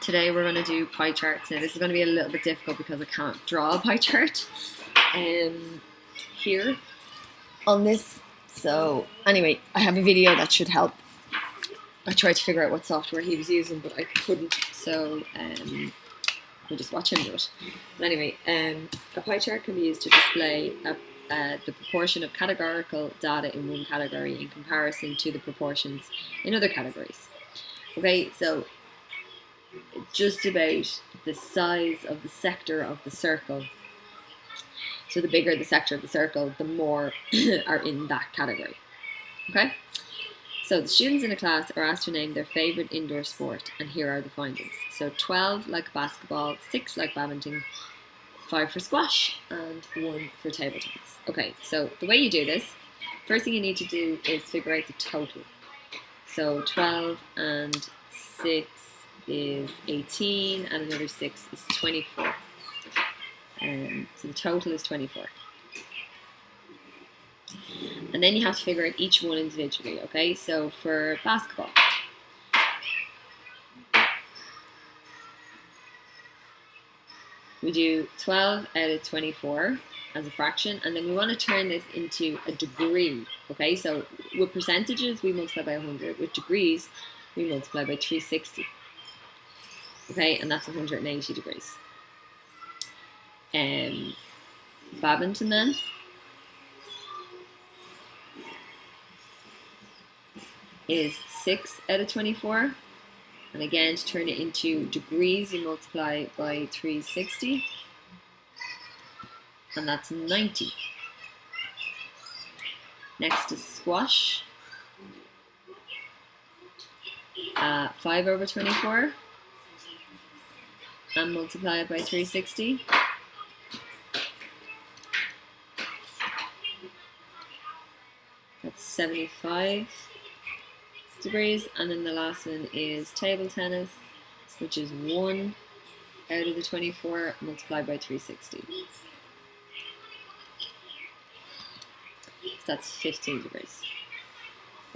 Today we're going to do pie charts. Now this is going to be a little bit difficult because I can't draw a pie chart here on this. So anyway, I have a video that should help. I tried to figure out what software he was using, but I couldn't. So we'll just watch him do it. But anyway, a pie chart can be used to display the proportion of categorical data in one category in comparison to the proportions in other categories. Okay, so it's just about the size of the sector of the circle. So the bigger the sector of the circle, the more are in that category. Okay? So the students in a class are asked to name their favourite indoor sport, and here are the findings. So 12 like basketball, 6 like badminton, 5 for squash, and 1 for table tennis. Okay, so the way you do this, first thing you need to do is figure out the total. So 12 and 6 is 18, and another 6 is 24. So the total is 24. And then you have to figure out each one individually, okay? So for basketball, we do 12 out of 24 as a fraction, and then we want to turn this into a degree, okay? So with percentages, we multiply by 100. With degrees, we multiply by 360. Okay, and that's 180 degrees. Badminton then. Is 6 out of 24. And again, to turn it into degrees, you multiply by 360. And that's 90. Next is squash. 5 over 24. And multiply it by 360. That's 75 degrees. And then the last one is table tennis, which is 1 out of the 24 multiplied by 360. So that's 15 degrees.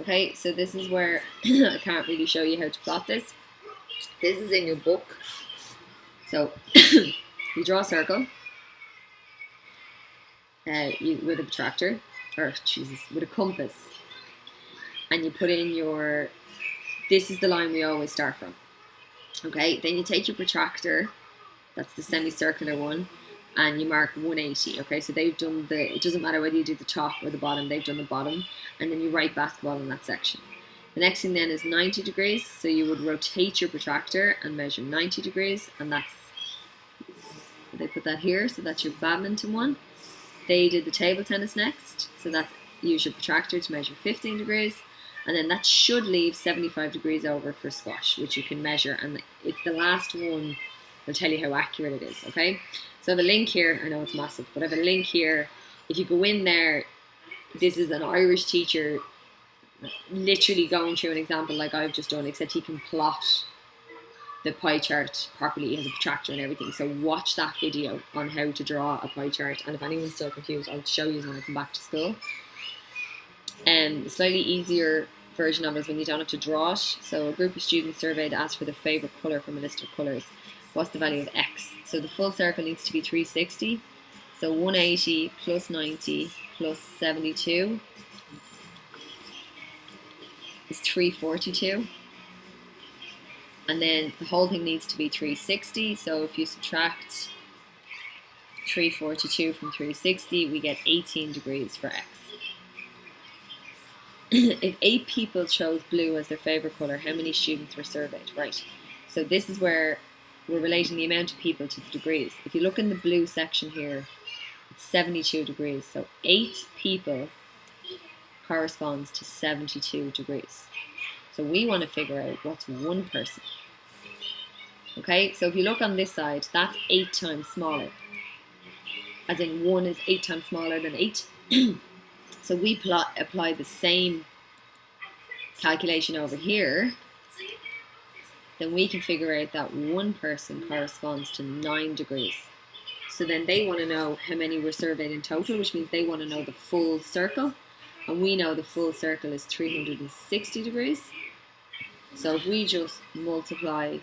Okay, so this is where I can't really show you how to plot this. This is in your book. So you draw a circle with a protractor, with a compass, and you put in this is the line we always start from. Okay, then you take your protractor, that's the semicircular one, and you mark 180. Okay, so they've done it doesn't matter whether you do the top or the bottom, they've done the bottom, and then you write basketball in that section. The next thing then is 90 degrees, so you would rotate your protractor and measure 90 degrees, and they put that here, so that's your badminton one. They did the table tennis next, so that's use your protractor to measure 15 degrees, and then that should leave 75 degrees over for squash, which you can measure, and it's the last one will tell you how accurate it is, okay? So I have a link here, I know it's massive, but I have a link here. If you go in there, this is an Irish teacher literally going through an example like I've just done, except he can plot the pie chart properly. He has a protractor and everything. So watch that video on how to draw a pie chart, and if anyone's still confused, I'll show you when I come back to school. The slightly easier version of it is when you don't have to draw it. So a group of students surveyed asked for their favourite colour from a list of colours. What's the value of X? So the full circle needs to be 360. So 180 plus 90 plus 72 is 342. And then the whole thing needs to be 360. So if you subtract 342 from 360, we get 18 degrees for X. If 8 people chose blue as their favourite colour, how many students were surveyed? Right. So this is where we're relating the amount of people to the degrees. If you look in the blue section here, it's 72 degrees. So 8 people corresponds to 72 degrees. So we want to figure out what's 1 person. Okay, so if you look on this side, that's 8 times smaller. As in 1 is 8 times smaller than 8. So we apply the same calculation over here, then we can figure out that 1 person corresponds to 9 degrees. So then they want to know how many were surveyed in total, which means they want to know the full circle. And we know the full circle is 360 degrees. So if we just multiply